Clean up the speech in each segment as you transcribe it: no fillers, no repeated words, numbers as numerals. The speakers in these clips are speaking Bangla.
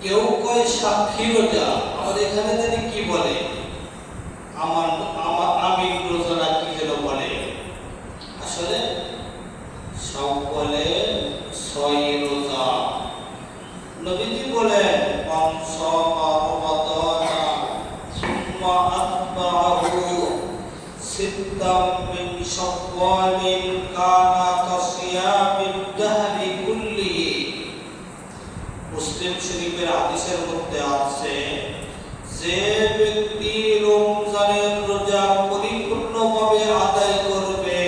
কেউ কয় সাক্ষী রোজা। আমাদের এখানে জানি কি বলে, আমি রোজা রাখি যেন বলে, আসলে সব বলে 6 রোজা। নবীজি বলেন মানসামা রমাদানা সুম্মা আতবাহু সিত্তাম মিন শাওয়ালিন কানা কাসিয়ামিদ দাহরি কুল্লিহি। মুসলিম শরীফের হাদিসের মধ্যে আছে, যে ব্যক্তি রমজানের রোজা পরিপূর্ণভাবে আদায় করবে,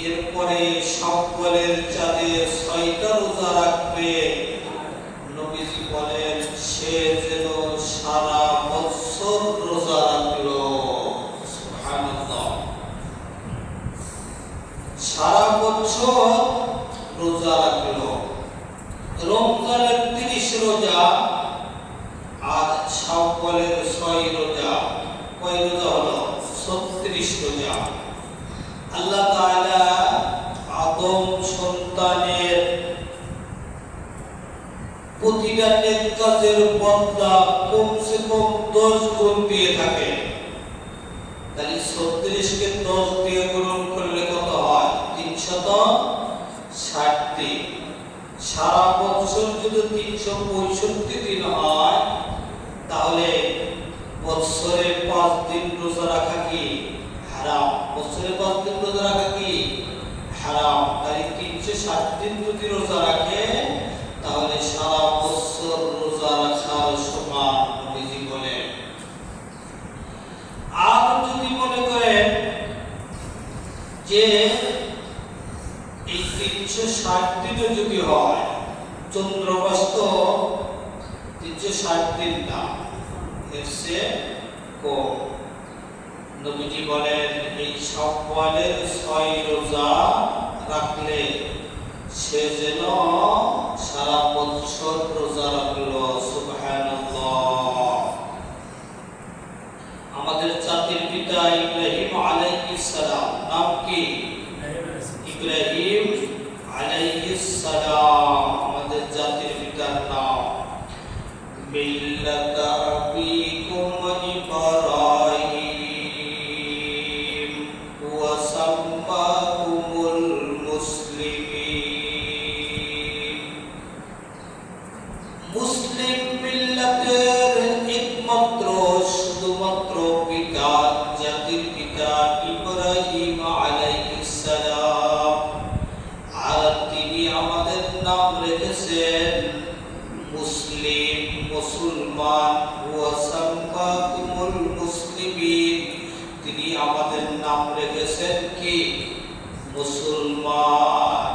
এরপরে শাওয়ালের চাঁদে 6টা রোজা রাখবে, নবীজি বলেন সে যেন সারা বছর রোজা রাখলো। সুবহানাল্লাহ, সারা বছর রোজা রাখলো। রমজানের 30 রোজা আর শাওয়ালের 6 রোজা, কয় রোজা হলো? 36 রোজা। আল্লাহ তাআলা আদম সন্তানের প্রতিটা নেক কাজের বদলা কমসে কম 10 গুণ দিয়ে থাকে। তাহলে 36 কে 10 দিয়ে গুণ করলে কত হয়? 360 দিন। সারা বছর যদি 365 দিন হয়, তাহলে বছরে 5 দিন রোজা রাখা কি হারাম? বছরে 5 দিন রোজা রাখা কি হারাম? তাই 360 দিন যদি রোজা রাখে, তাহলে সারা বছর রোজা রাখার সমান, নবীজি বলেন। আর যদি মনে করেন যে এই 360 দিনও যদি হয়, চন্দ্রবাস্ত 360 দিন না, এর চেয়ে কম, নবীজি বলেন এই শাওয়ালের 6 রোজা রাখলে সে যেন সারা বছর রোজা রাখলো। সুবহানাল্লাহ। আমাদের জাতির পিতা ইব্রাহিম আলাইহিস সালাম, নাম কি? ইব্রাহিম আলাইহিস সালাম, আমাদের জাতির পিতার নাম। মিল্লাতা আবিকুম ইব্রাহিম ওয়া সাম্মাকুমুল মুসলিমিন। মুসলিম মিল্লাতের একমাত্র শুধুমাত্র পিতা, জাতির পিতা ইব্রাহিম আলাইহিস সালাম। আর তিনি আমাদের নাম রেখেছেন মুসলিম, মুসলমান। ওয়া সাম্মাকুমুল মুসলিমিন, তিনি আমাদের নাম রেখেছেন কি? মুসলমান।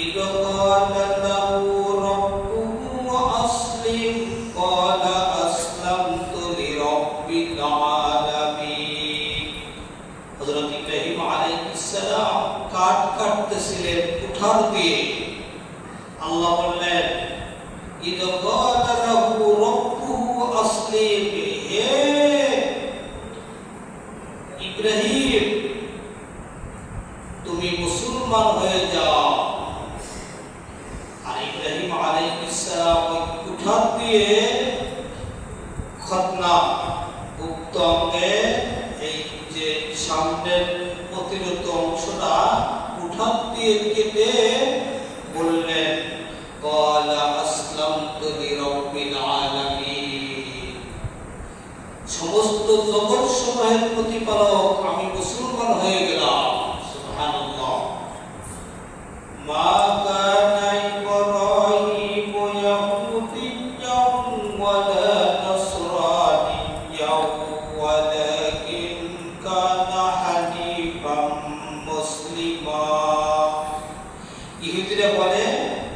ইযা ক্বালা লাহু রাব্বুহু আসলিম ক্বালা আসলামতু লিরাব্বিল আলামিন। হযরত ইব্রাহিম আলাইহিস সালাম কাঠ কাটতেছিলেন কুঠার দিয়ে। আল্লাহ বললেন ইযা ক্বালা লাহু রাব্বুহু আসলিম, হে ইব্রাহিম তুমি মুসলমান হয়ে যাও। আর ইব্রাহিম আলাইহিস সালাম ওই কুঠার দিয়ে খতনা, উক্ত অঙ্গে এই যে সামনের প্রতিরোধ অংশটা কুঠার দিয়ে কেটে বললেন ক্বালা আসলামতু লিরাব্বিল আলামিন, সমস্ত জগৎ সমূহের প্রতিপালক আমি মুসলমান হয়ে গেলাম। সুবহানাল্লাহ। মা কানা ইব্রাহিম ইয়াহুদিয়্যান ওয়ালা নাসরানিয়্যান ওয়ালাকিন কানা হানিফাম মুসলিমা। ইহুদিরা বলে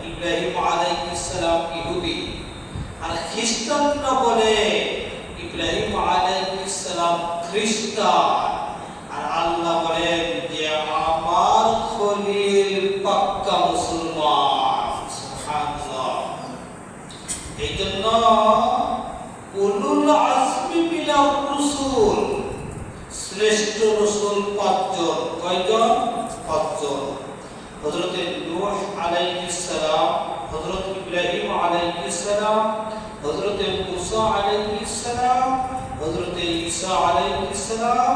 ইব্রাহিম আলাইহিস সালাম ইহুদি, আর খ্রিস্টানরা বলে ইব্রাহিম আলাইহিস সালাম খ্রিস্টান। আর আল্লাহ বলেন যে আমার খলিল পাক্কা মুসলমান। সুবহানাল্লাহ। এইজন্য উলুল আজমি মিনার রাসূল, শ্রেষ্ঠ রাসূল 5 জন। কয়জন? 5 জন। হযরত নূহ আলাইহিস সালাম, হযরত ইব্রাহিম আলাইহিস মুসা আলাইহিস সালাম, হযরত ঈসা আলাইহিস সালাম,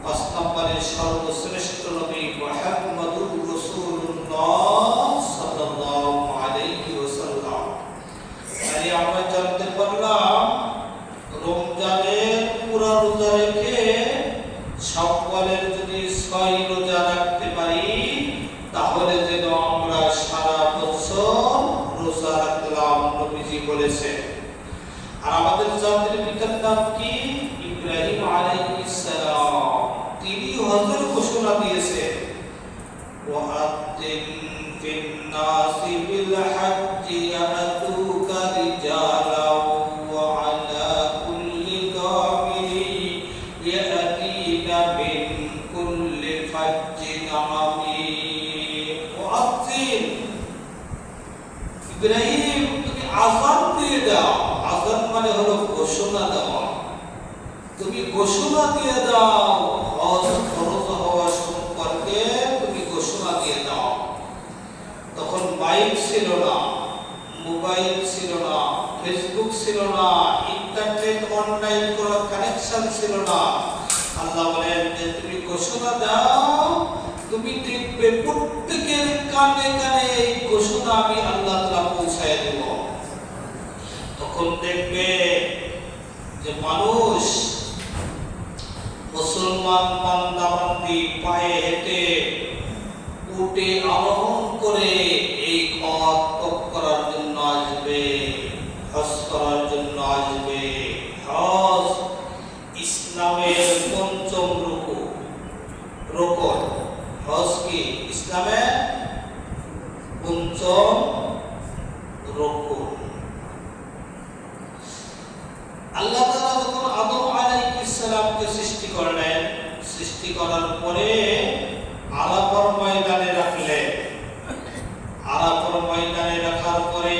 5 নম্বরে সর্বশ্রেষ্ঠ নবী মুহাম্মদুর রাসূলুল্লাহ সাল্লাল্লাহু আলাইহি ওয়াসাল্লাম। তাই আমরা জানতে পারলাম রমজানের পুরা রোজা রেখে শাওয়ালের যদি 6 রোজা রাখতে পারি তাহলে যেন আমরা সারা বছর রোজা রাখলাম, নবীজি বলেছেন। আর আমাদের জাতির পিতার নাম কি? ইব্রাহিম আলাইহিস সালাম। তিনি হজের ঘোষণা দিয়েছেন, ওয়াআতিন ফিন নাসি বিল হাজ্জি ইয়াতুকা রিজালাও ওয়া আলা কুল্লি দামিরিন ইয়াতিনা মিন কুল্লি ফাজ্জিন আমিক। ওয়াআতিন, ইব্রাহিম তুমি আযান দিয়ে দাও। আযান মানে হলো ঘোষণা দেওয়া। তুমি ঘোষণা দিয়ে দাও, হজ ফরজ হওয়া সম্পর্কে তুমি ঘোষণা দিয়ে দাও। তখন মাইক ছিল না, মোবাইল ছিল না, ফেসবুক ছিল না, ইন্টারনেট অনলাইন কোনো কানেকশন ছিল না। আল্লাহ বলেন যে তুমি ঘোষণা দাও, তুমি দেখবে প্রত্যেকের কানে কানে এই ঘোষণা আমি আল্লাহ তাআলা পৌঁছায় দেব। তখন দেখবে যে মানুষ, মুসলমান বান্দা বান্দি পায়ে হেঁটে উটে আরোহণ করে এই পথ ত্যাগ করার জন্য আসবে, হজ করার জন্য আসবে। হজ ইসলামের পঞ্চম রুকন। হজ কি ইসলামের পঞ্চম রুকন। আল্লাহ তাআলা যখন আদম আলাইহিস সালামকে সৃষ্টি করলেন, সৃষ্টি করার পরে আরাফার ময়দানে রাখলেন। আরাফার ময়দানে রাখার পরে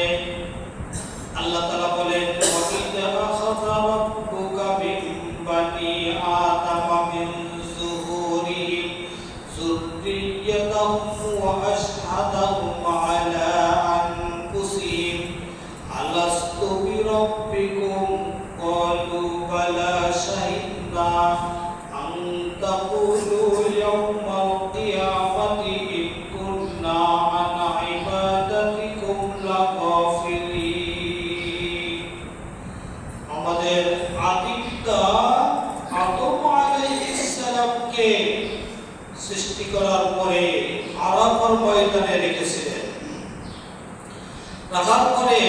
আল্লাহ তাআলা বলেন, ওয়াইদা আখাযা রাব্বুকা মিন বানি আদামা মিন যুহুরিহিম যুররিয়াতাহুম ওয়া আশহাদাহুম আলা আনফুসিহিম আলাস্তু বিরাব্বিকুম ক্বালু বালা শাহিদনা আন তাকুলু ইয়াওমাল কিয়ামাতি ইন কুন্না আন ইবাদাতিকুম লাগাফিলিন। আমাদের আদি পিতা আদম আলাইহিস সালামকে সৃষ্টি করার পরে আরাফার ময়দানে রেখেছিলেন। রাখার পরে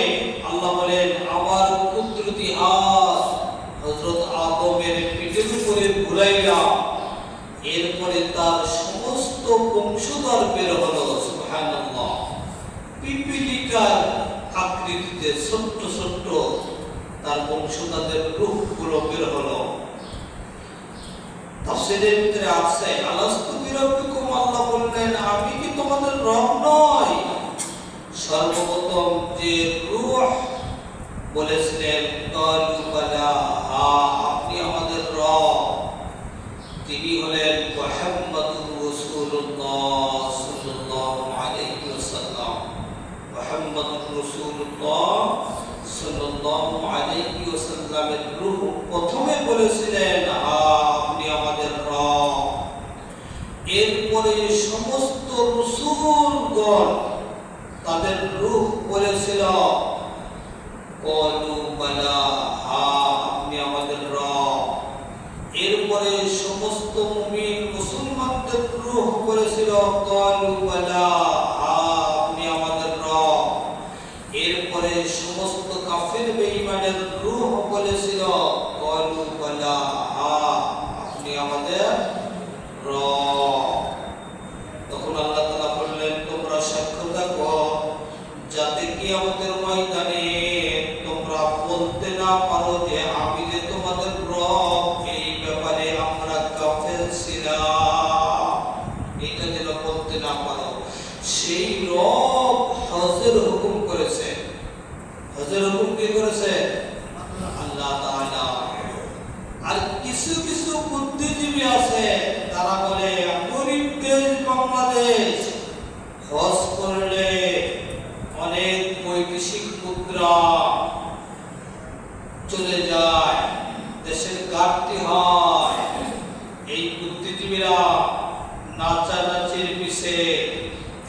আল্লাহ বলেন, আমার কুদরতি হাত হযরত আদমের পিঠের উপরে ঘুরাইলাম। এরপরে তার সমস্ত বংশধর বের হলো। সুবহানাল্লাহ। পিপিলিকার আকৃতিতে ছোট্ট ছোট্ট তার বংশধরদের রূপগুলো বের হলো। তাফসীরের ভিতরে আছে, আলাস্তু বিরাব্বিকুম, আল্লাহ বললেন আমি কি তোমাদের রব নই? সর্বপ্রথম যে রূহ বলেছিলেন, ক্বালু বালা, আপনি আমাদের রব। তিনি হলেন মুহাম্মদুর রাসূলুল্লাহ সাল্লাল্লাহু আলাইহি ওয়াসাল্লাম। মুহাম্মদুর রাসূলুল্লাহ সাল্লাল্লাহু আলাইহি ওয়াসাল্লামের রূহ প্রথমে বলেছিলেন, আপনি আমাদের রব। এরপরে সমস্ত রাসূলগণ তাদের রূহ বলেছিল, ক্বালু বালা, আপনি আমাদের রব। এরপরে সমস্ত মুমিন মুসলমানদের রূহ বলেছিল, ক্বালু বালা, আপনি আমাদের রব। এরপরে সমস্ত কাফির বেঈমানের রূহ বলেছিল, ক্বালু বালা, আপনি আমাদের রব। তখন আল্লাহ তাআলা বললেন, তোমরা সাক্ষ্য থাকো যাতে কিয়ামতের ময়দানে তোমরা বলতে না পারো যে আমি যে তোমাদের রব, এই ব্যাপারে আমরা কাফের ছিলাম। এটা যেন বলতে না পারো। সেই রব হজের হুকুম করেছে। হজের হুকুম কি করেছে? আল্লাহ তাআলা। আর কিছু কিছু বুদ্ধিজীবী আছে, তারা বলে গরিব দেশ বাংলাদেশ, হজ করলে অনেক বৈদেশিক মুদ্রা চলে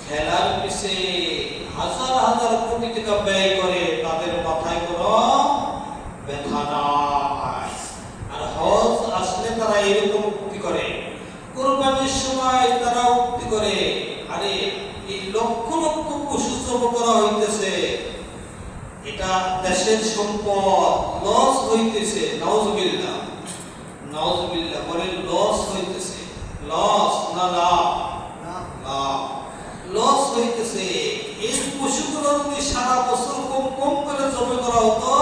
খেলার পিছে হাজার হাজার কোটি টাকা ব্যয় করে, তাদের মাথায় কোনো ব্যথা নাই। আর হজ আসলে তারা এরকম উক্তি করে, কোরবানির সময় তারা উক্তি করে, আরে এই লক্ষ লক্ষ পশু জব করা হইতেছে, এটা দেশের সম্পদ, লস হইতেছে। নাউজুবিল্লাহ, নাউজুবিল্লাহ, বলে লস হইতেছে। লস না লাভ? লাভ, লস হইতেছে। এই পশুগুলো যদি সারা বছর কম কম করে জমা করা হতো,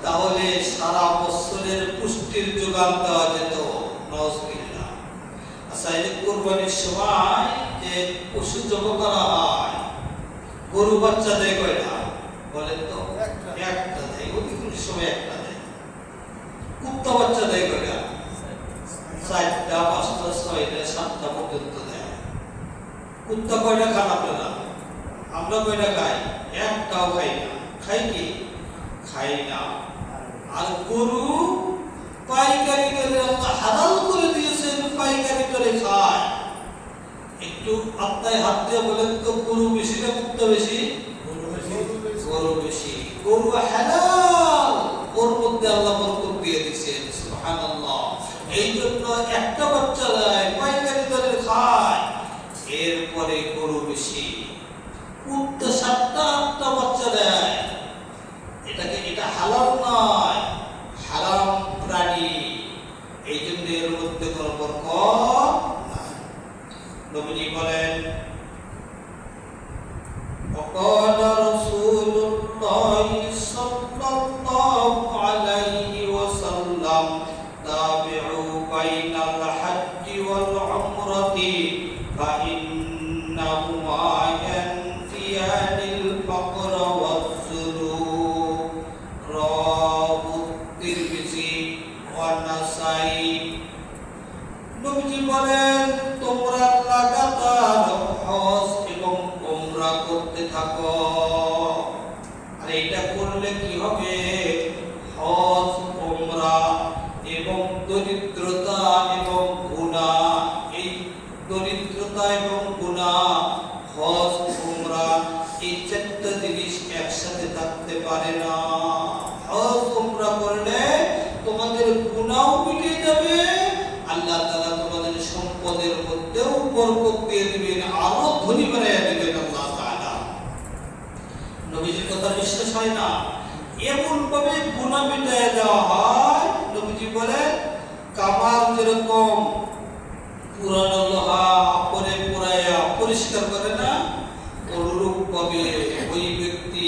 তাহলে সারা বছরের পুষ্টির যোগান দেওয়া যেত। নাউজুবিল্লাহ। আচ্ছা, এই যে কোরবানির সময় যে পশু জমা করা হয়, গরু বাচ্চা দেয় কয়টা বলেন তো? একটা দেয়, অধিকাংশ সময় একটা দেয়। কুত্তা বাচ্চা দেয় কয়টা? 4টা, 5টা, 6টা, 7টা পর্যন্ত দেয়। কুত্তা কয়টা খান আপনারা? আমরা কয়টা খাই? একটাও খাই না। খাই কি? খাই না। আর গরু পাইকারি দরে আল্লাহ হালাল করে দিয়েছেন, পাইকারি দরে খায়। একটু আপনার হাত দিয়ে বলেন তো, গরু বেশি না কুত্তা বেশি? গরু বেশি। গরু হালাল, ওর মধ্যে আল্লাহ বরকত দিয়ে দিয়েছেন। সুবহানাল্লাহ। এই জন্য একটা বাচ্চা দেয়, পাইকারি দরে খায়। এরপরে গরু বেশি। কুত্তা 7টা 8টা বাচ্চা দেয়। এটা হালাল নয়, হারাম প্রাণী। এই জন্য এর মধ্যে কোনো বরকত নাই। নবীজি বলেন, وقال رسول الله صلى الله عليه وسلم تابعوا بين الحج والعمرة فإنهما ينفيان الفقر والذنوب رواه الترمذي والنسائي। নবীজি বলেন, তোমরা লাগাতার হজ এবং উমরা করতে থাকো। আর এটা করলে কি হবে? হজ, উমরা এবং দরিদ্রতা এবং গুনাহ, এই দরিদ্রতা এবং গুনাহ, হজ, উমরা, এই 4টা জিনিস একসাথে থাকতে পারে না। হজ উমরা করলে তোমাদের গুনাহও মিটে যাবে, আল্লাহ তাআলা তোমাদের সম্পদের মধ্যেও বরকত দিয়ে দিবেন, আরো ধনী বানাইয়া দিবেন আল্লাহ তাআলা। নবীজির কথা বিশ্বাস হয় না? এমন ভাবে গুনাহ মিটাইয়া দেওয়া হয়। নবীজি বলেন, কামার যেরকম পুরানো লোহা পরে পুরাইয়া পরিষ্কার করে না, অনুরূপ ভাবে ওই ব্যক্তি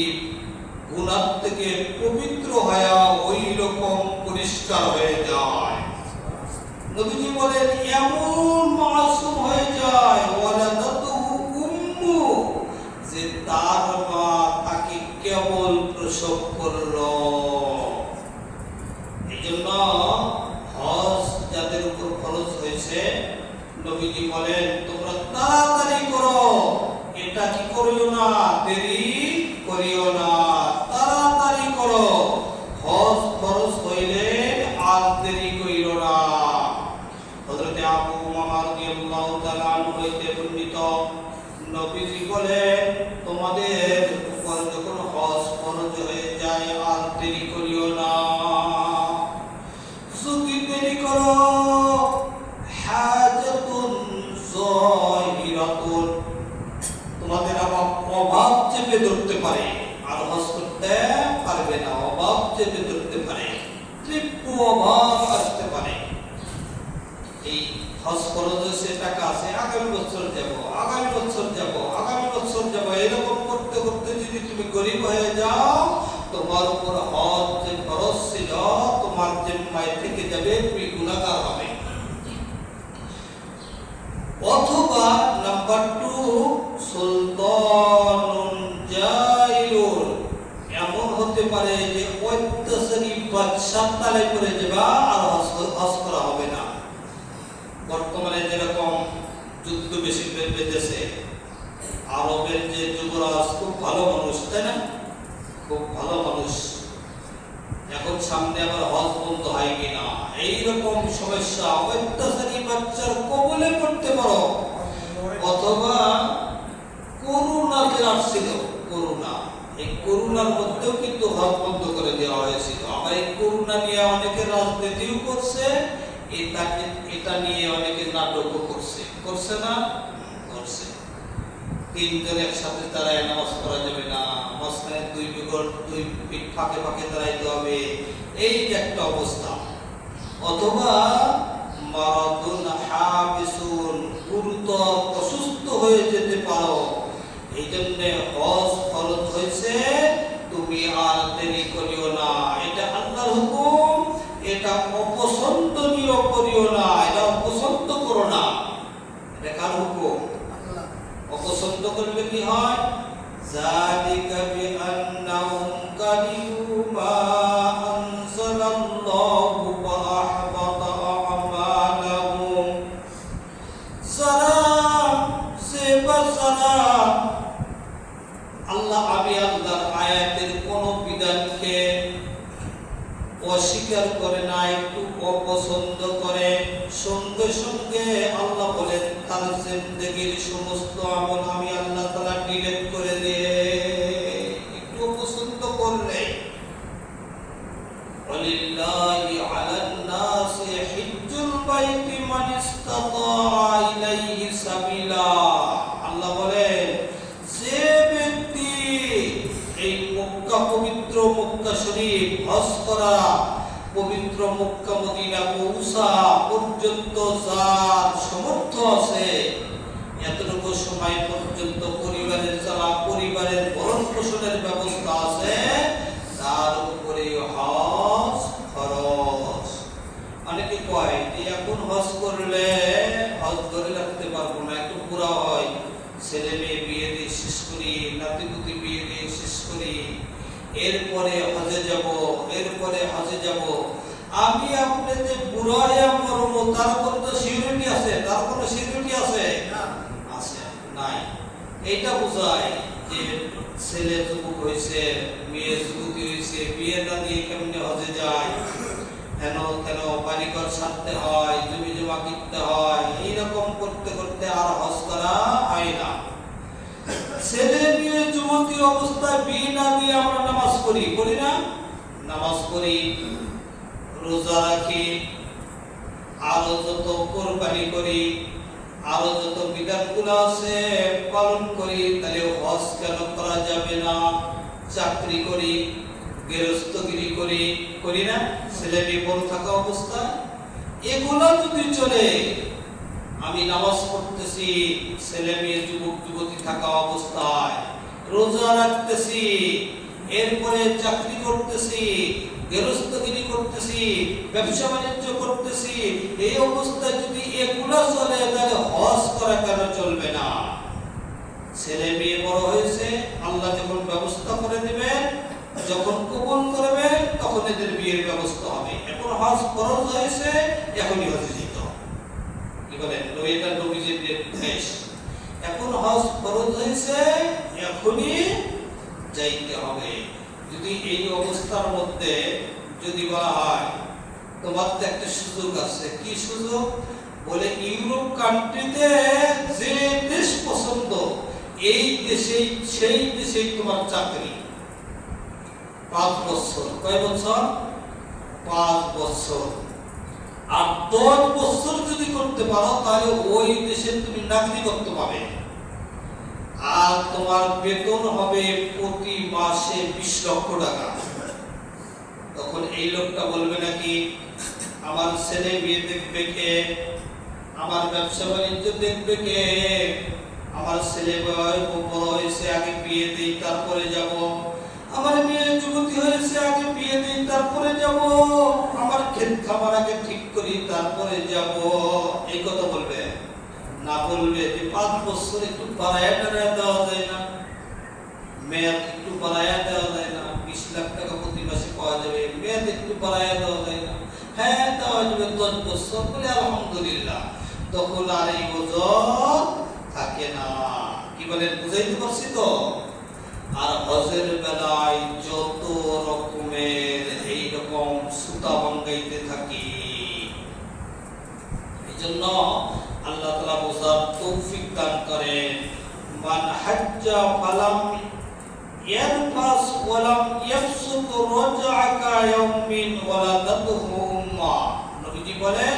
গুনাহ থেকে পবিত্র হয়ে ওই রকম পরিষ্কার হয়ে যায়। নবীজি বলেন, এমন মাসুম হয়ে যায়, ওয়ালাদাতুহু উম্মু, যে তার মা তাকে কেবল প্রসব করলো। এইজন্য হজ যাদের উপর খরচ হয়েছে, নবীজি বলেন, তোমরা তাড়াতাড়ি করো। এটা কি করিও না, দেরি করিও না, তাড়াতাড়ি করো। হজ খরচ হইলে আর দেরি করিও না। হযরত আবু উমামা রাদিয়াল্লাহু তাআলা আনহু হইতে বর্ণিত, নবীজি বলেন, তোমাদের উপর যখন হজ ফরজ হয়ে যায় আর দেরি করিও না। যদি দেরি করো, হাজাতুন যাহিরাতুন, তোমাদের আবার অভাব চেপে ধরতে পারে, আর হজ করতে পারবে না। অভাব চেপে ধরতে পারে, তীব্র অভাব আসতে পারে। এই হজ খরচে টাকা আছে, আগামী বছর যাব, আগামী বছর যাব, আগামী বছর যাব, এরকম করতে করতে যদি তুমি গরিব হয়ে যাও, তোমার উপর হজ যে খরচ ছিল তোমার জিম্মায় থেকে যাবে, তুমি গুনাহগার হবে। অথবা নাম্বার 2, সুলতানুন জাইরুন, এমন হতে পারে যে অত্যাচারী বাদশার তালে পড়ে যাবা, আর হজ করা হবে না। বর্তমানে যেরকম যুদ্ধ বেশি বেঁধেছে, আরবের যে যুবরাজ খুব ভালো মানুষ, তাই না? খুব ভালো মানুষ। এখন সামনে আবার হজ বন্ধ হয় কিনা, এইরকম সমস্যা, অত্যাচারী বাচ্চার কবলে পড়তে পারো। অথবা এটা নিয়ে অনেকে নাটকও করছে না? করছে। তিনজন একসাথে দাঁড়ায় নামাজ পড়া যাবে না, মাঝখানে দুই ফিট ফাঁকে ফাঁকে দাঁড়াইতে হবে, এই যে একটা অবস্থা। অথবা মারাদুন হাবিসুন, গুরুতর অসুস্থ হয়ে যেতে পারো, এই জন্য হজ ফরজ হয়েছে, তুমি আর দেরি করিও না। এটা আল্লাহর হুকুম, এটা অপছন্দনীয় করিও না, এটা অপছন্দ করো না। এটা কার হুকুম? অপছন্দ করলে কি হয়? যালিকা বিআন্নাহুম কারিহু মা আনজালাল্লাহু ওয়া আহবাতা আমালাহুম। যারা আল্লাহর আয়াতের কোন বিধানকে অস্বীকার করে না, একটু অপছন্দ করে, সঙ্গে সঙ্গে আল্লাহ বলেন তার জিন্দেগির সমস্ত আমল আমি আল্লাহ তাআলা ডিলিট করে দিয়ে, একটু অপছন্দ করলে। ওয়ালিল্লাহি আলান নাসি হিজ্জুল বাইতি মান ইসতাতা ইলাইহি সাবিলা। আল্লাহ বলেন যে ব্যক্তি এই মক্কা, পবিত্র মক্কা শরীফ হজ করা, পবিত্র মক্কা মদিনা পৌঁছা পর্যন্ত যার সামর্থ্য আছে, এতটুকু সময় পর্যন্ত পরিবারের ভরণ পোষণের ব্যবস্থা আছে, তার উপরে হজ খরচ। অনেকে কয় যে এখন হজ করলে হজ ধরে রাখতে পারবো না, একটু পুরা হয়, ছেলে মেয়ে বিয়ে দিয়ে শেষ করি, নাতিপুতি বিয়ে দিয়ে শেষ করি, এরপরে হজে যাব। আমি আপনি যে বুড়াইয়া মরবো তার কোনো তো সিকিউরিটি আছে? তার কোনো সিকিউরিটি আছে? আছে নাই। এইটা বোঝায় যে ছেলে যুবক হয়েছে, মেয়ে যুবতী হয়েছে, বিয়ে না দিয়ে কেমনে হজে যায়, কেন বাড়িঘর ছাড়তে হয়, জমি জমা কিনতে হয়, এইরকম করতে করতে আর হজ করা হয় না। ছেলে মেয়ে যুবতী অবস্থায় বিয়ে না দিয়ে আমরা নামাজ করি না? নামাজ পড়ি, রোজা রাখি, আরো যত কোরবানি করি, আরো যত বিধানগুলো আছে পালন করি, তাহলে হজ কেন করা যাবে না? চাকরি করি, গৃহস্থগিরি করি না? ছেলে মেয়ে বড় থাকা অবস্থায় এগুলো যদি চলে, আমি নামাজ পড়তেছি, ছেলে মেয়ে যুবক যুবতী থাকা অবস্থায় রোজা রাখতেছি, এরপরে চাকরি করতেছি, গৃহস্থগিরি করতেছি, ব্যবসা বাণিজ্য করতেছি, এই অবস্থায় যদি এগুলো চলে, তাহলে হজ করা কেন চলবে না? ছেলে মেয়ে বড় হয়েছে, আল্লাহ যখন ব্যবস্থা করে দিবেন, যখন কবুল করবে, তখন এদের বিয়ের ব্যবস্থা হবে। এখন হজ ফরজ হয়েছে, এখনই হজে যেতে হবে। কি বলেন? এটা নবীজির নির্দেশ। এখন হজ ফরজ হয়েছে, এখনই যাইতে হবে। যদি এই অবস্থার মধ্যে যদি বলা হয় তোমার তো একটা সুযোগ আছে, কি সুযোগ? বলে ইউরোপ কান্ট্রিতে যে দেশ পছন্দ, এই দেশেই সেই দেশেই তোমার চাকরি। 5 বছর। কয় বছর? 5 বছর। আর 10 বছর যদি করতে পারো, তাহলে ওই দেশের তুমি নাগরিকত্ব পাবে। আর তোমার বেতন হবে প্রতি মাসে 20 লক্ষ টাকা। তখন এই লোকটা বলবে নাকি আমার ছেলে মেয়ে দেখবে কে, আমার ব্যবসা বাণিজ্য দেখবে কে, আমার ছেলে বড় হয়েছে আগে বিয়ে দিই তারপরে যাব, আমার মেয়ে যুবতী হয়েছে আগে বিয়ে দিই তারপরে যাব, আমার ক্ষেত খামার আগে ঠিক করি তারপরে যাব, এই কথা বলবে না? বলবে যে 5 বছর একটু বাড়ায়া দেওয়া যায় না, মেয়াদ একটু বাড়ায়া দেওয়া যায় না, 20 লাখ টাকা প্রতি মাসে পাওয়া যাবে, মেয়াদ একটু বাড়ায়া দেওয়া যায় না? হ্যাঁ দেওয়া যাবে 10 বছর। বলে আলহামদুলিল্লাহ, তখন আর এই ওজন থাকে না। কি বলেন? বুঝাইতে পারছি তো? আর হজের বেলায় যত রকমের এইরকম সুতা ভাঙ্গাইতে থাকি, এই জন্য আল্লাহ তাআলা বোঝার তৌফিক দান করেন। মান হাজ্জা ফালাম ইয়ারফাস ওয়ালাম ইয়াফসুক রাজআকা ইয়াউমিন ওয়ালাদাতুহু উম্মা। নবীজি বলেন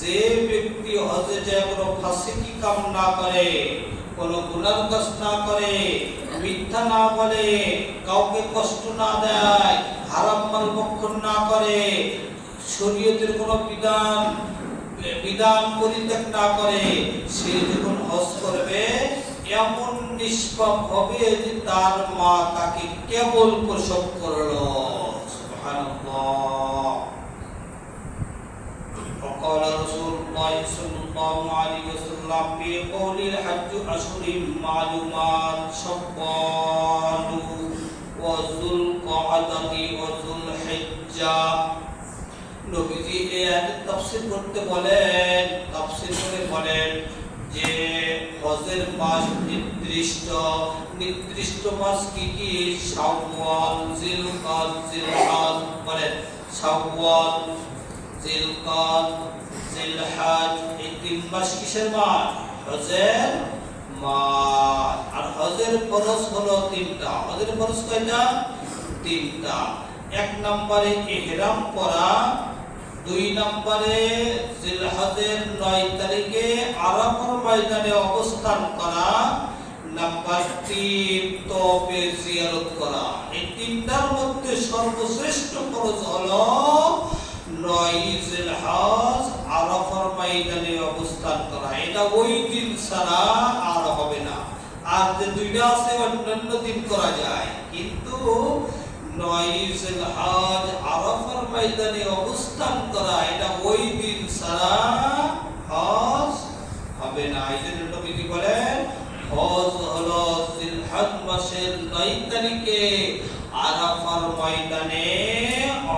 যে ব্যক্তি হজে যায় কোনো ফাসিকি কাম না করে, কোনো গুনার কাজ না করে, মিথ্যা না বলে, কাউকে কষ্ট না দেয়, হারাম মাল ভক্ষণ না করে, শরীয়তের কোনো বিধান পরিত্যাগ না করে, সে যখন হজ করবে এমন নিষ্পাপ হবে যে তার মা তাকে কেবল প্রসব করলো। সুবহানাল্লাহ। وقال رسول الله صلى الله عليه وسلم في قول الحج أشهر معلومات شوال وذو القعدة وذو الحجة। নবীজি এই আয়াতের তাফসীর করতে বলেন, তাফসীর করে বলেন যে হজের মাস নির্দিষ্ট মাস কি কি? শাওয়াল, জিলকাদ, জিলহজ। বলেন শাওয়াল, জিলকাদ, জিলহজ, এই তিন মাস কিসের মাস? হজের মাস। আর হজের ফরজ হলো তিনটা। হজের ফরজ কয়টা? তিনটা। এক নম্বরে ইহরাম করা, দুই নম্বরে জিলহজের 9 তারিখে আরাফার ময়দানে অবস্থান করা, নাম্বার 3 তওবে জিয়ারত করা। এই তিনটার মধ্যে সর্বশ্রেষ্ঠ ফরজ হলো 9 জিলহজ আরাফার ময়দানে অবস্থান করা। এটা ওই দিন ছাড়া আর হবে না। আর যে দুইটা আছে অন্যান্য দিন করা যায়, কিন্তু 9 জিলহজ আরাফার ময়দানে অবস্থান করা এটা ওই দিন ছাড়া হজ হবে না। এই জন্য নবীজি বলেন হজ হলো জিলহজ মাসের 9 তারিখে আরাফার ময়দানে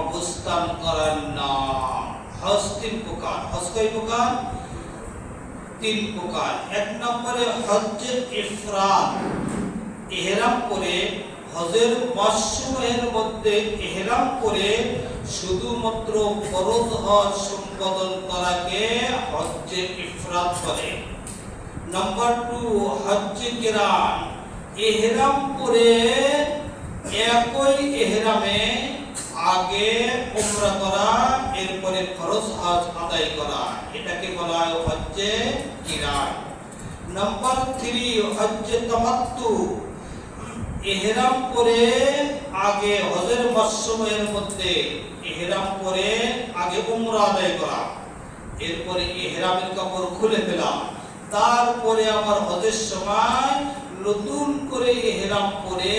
অবস্থান করার নাম। হজ তিন প্রকার। হজ কয় প্রকার? তিন প্রকার। এক নম্বরে হজ্জে ইফরাদ, ইহরাম করে হজের মাসসমূহের মধ্যে ইহরাম করে শুধুমাত্র ফরজ হজ সম্পাদন করাকে হজ্জে ইফরাদ বলে। নাম্বার 2 হজ্জে কিরান, ইহরাম করে একই ইহরামে আগে উমরা করা, এরপরে ফরজ হজ আদায় করা, এটাকে বলা হয় হজ্জে কিরান। নাম্বার 3 হজ্জে তামাত্তু, ইহরাম করে আগে হজের মাসসমূহের মধ্যে ইহরাম করে আগে উমরা আদায় করা, এরপরে ইহরামের কাপড় খুলে ফেলা, তারপরে আবার হজের সময় নতুন করে ইহরাম করে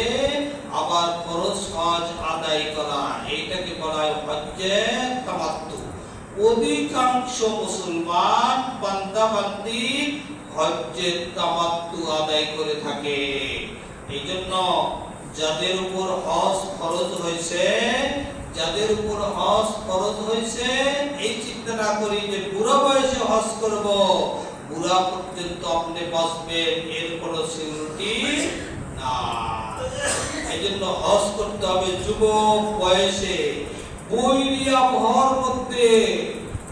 আবার ফরজ হজ আদায় করা, এইটাকে বলা হয় হজ্জে তামাত্তু। অধিকাংশ মুসলমান বান্দা-বান্দি হজ্জে তামাত্তু আদায় করে থাকে। এই জন্য যাদের উপর হজ ফরজ হয়েছে, যাদের উপর হজ ফরজ হয়েছে, এই চিন্তা না করি যে বুড়া বয়সে হজ করব, বুড়া পর্যন্ত আপনি বাঁচবেন, এর কোনো সিউরিটি না। এই জন্য হজ করতে হবে যুবক বয়সে। বৈরী আবহাওয়ার মধ্যে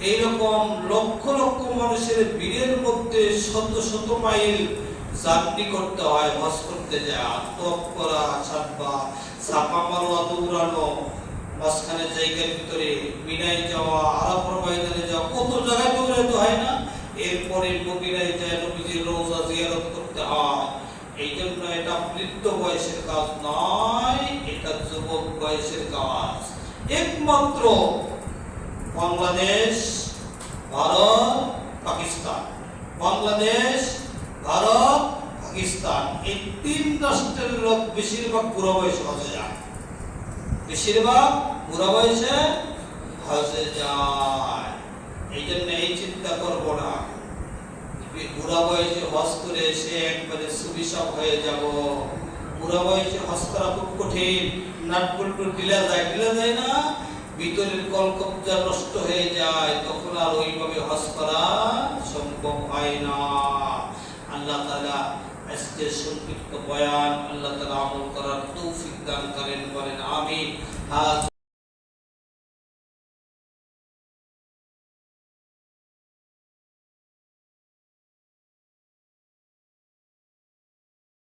এইরকম লক্ষ লক্ষ মানুষের ভিড়ের মধ্যে শত শত মাইল জার্নি করতে হয় হজ করতে যাওয়া, তপ করা, ছাপা মারোয়া, দৌড়ানো, মাঝখানে জায়গার ভিতরে মিনায় যাওয়া, আরাফার ময়দানে যাওয়া, কত জায়গায় দৌড়াইতে হয় না। এরপরে মদিনায় যায় নবীজির রওজা জিয়ারত করতে হয়। এই জন্য এটা বৃদ্ধ বয়সের কাজ নয়, এটা যুবক বয়সের কাজ। একমাত্র বাংলাদেশ, ভারত, পাকিস্তান, বাংলাদেশ, ভারত, পাকিস্তান, এই তিন রাষ্ট্রের লোক বেশিরভাগ বুড়া বয়সে হজে যায়, বেশিরভাগ বুড়া বয়সে হজে যায়। এই জন্য এই চিন্তা করবো না বুড়া বয়সে হজ করে এসে একবারে সুবিশাপ হয়ে যাব। বুড়া বয়সে হজ করা খুব কঠিন, নাট বল্টু ঢিলা যায় না, ভিতরের কলকব্জা নষ্ট হয়ে যায়, তখন আর ওইভাবে হজ করা সম্ভব হয় না। আল্লাহ তাআলা আজকের সংক্ষিপ্ত বয়ান আল্লাহ তাআলা আমল করার তৌফিক দান করেন, বলেন আমিন।